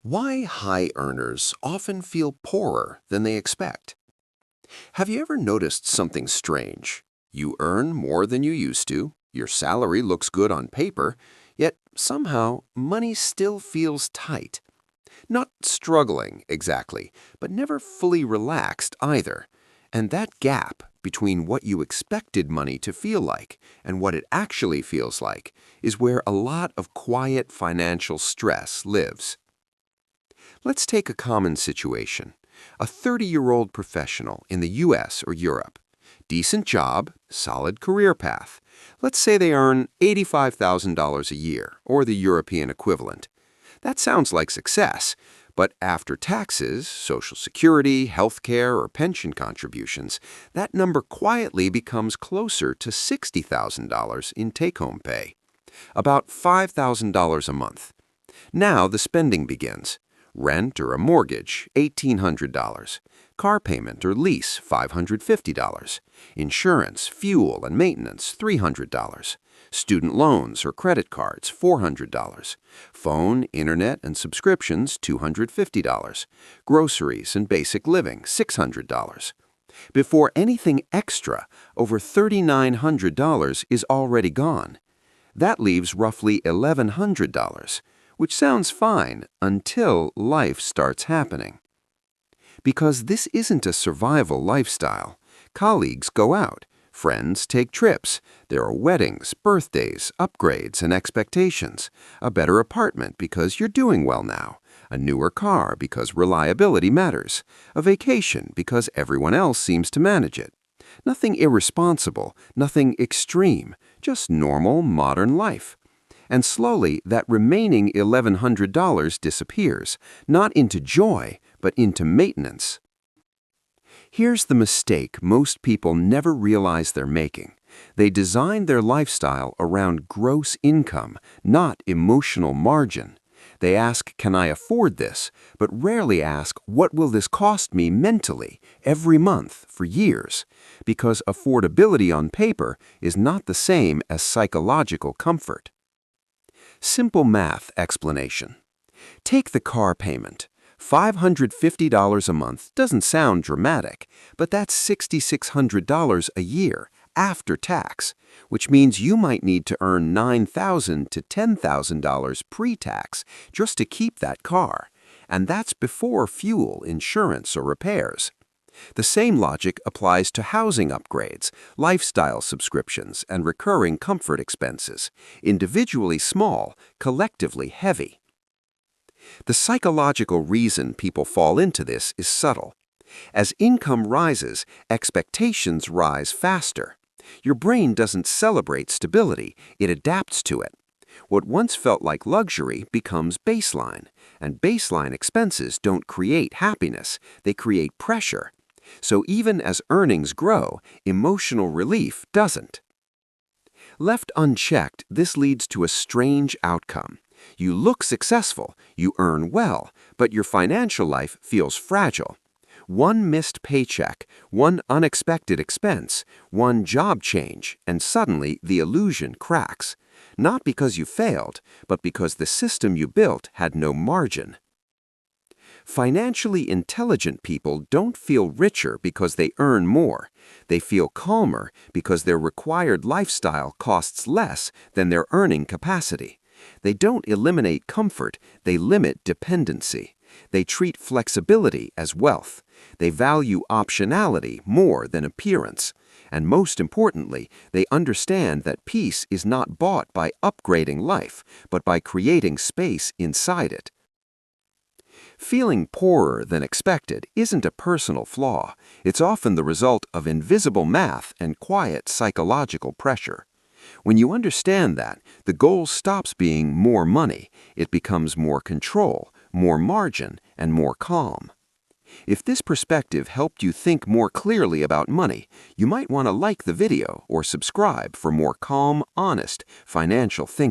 Why high earners often feel poorer than they expect. Have you ever noticed something strange? You earn more than you used to, your salary looks good on paper, yet somehow money still feels tight. Not struggling exactly, but never fully relaxed either. And that gap between what you expected money to feel like and what it actually feels like is where a lot of quiet financial stress lives. Let's take a common situation. A 30-year-old professional in the US or Europe. Decent job, solid career path. Let's say they earn $85,000 a year, or the European equivalent. That sounds like success, but after taxes, Social Security, healthcare, or pension contributions, that number quietly becomes closer to $60,000 in take-home pay. About $5,000 a month. Now the spending begins. Rent or a mortgage, $1,800. Car payment or lease, $550. Insurance, fuel, and maintenance, $300. Student loans or credit cards, $400. Phone, internet, and subscriptions, $250. Groceries and basic living, $600. Before anything extra, over $3,900 is already gone. That leaves roughly $1,100, which sounds fine until life starts happening. Because this isn't a survival lifestyle. Colleagues go out, friends take trips, there are weddings, birthdays, upgrades, and expectations, a better apartment because you're doing well now, a newer car because reliability matters, a vacation because everyone else seems to manage it. Nothing irresponsible, nothing extreme, just normal modern life. And slowly, that remaining $1,100 disappears, not into joy, but into maintenance. Here's the mistake most people never realize they're making. They design their lifestyle around gross income, not emotional margin. They ask, can I afford this? But rarely ask, what will this cost me mentally, every month, for years? Because affordability on paper is not the same as psychological comfort. Simple math explanation. Take the car payment. $550 a month doesn't sound dramatic, but that's $6,600 a year after tax, which means you might need to earn $9,000 to $10,000 pre-tax just to keep that car, and that's before fuel, insurance, or repairs. The same logic applies to housing upgrades, lifestyle subscriptions, and recurring comfort expenses, individually small, collectively heavy. The psychological reason people fall into this is subtle. As income rises, expectations rise faster. Your brain doesn't celebrate stability, it adapts to it. What once felt like luxury becomes baseline, and baseline expenses don't create happiness, they create pressure. So even as earnings grow, emotional relief doesn't. Left unchecked, this leads to a strange outcome. You look successful, you earn well, but your financial life feels fragile. One missed paycheck, one unexpected expense, one job change, and suddenly the illusion cracks. Not because you failed, but because the system you built had no margin. Financially intelligent people don't feel richer because they earn more. They feel calmer because their required lifestyle costs less than their earning capacity. They don't eliminate comfort, they limit dependency. They treat flexibility as wealth. They value optionality more than appearance. And most importantly, they understand that peace is not bought by upgrading life, but by creating space inside it. Feeling poorer than expected isn't a personal flaw. It's often the result of invisible math and quiet psychological pressure. When you understand that, the goal stops being more money. It becomes more control, more margin, and more calm. If this perspective helped you think more clearly about money, you might want to like the video or subscribe for more calm, honest financial thinking.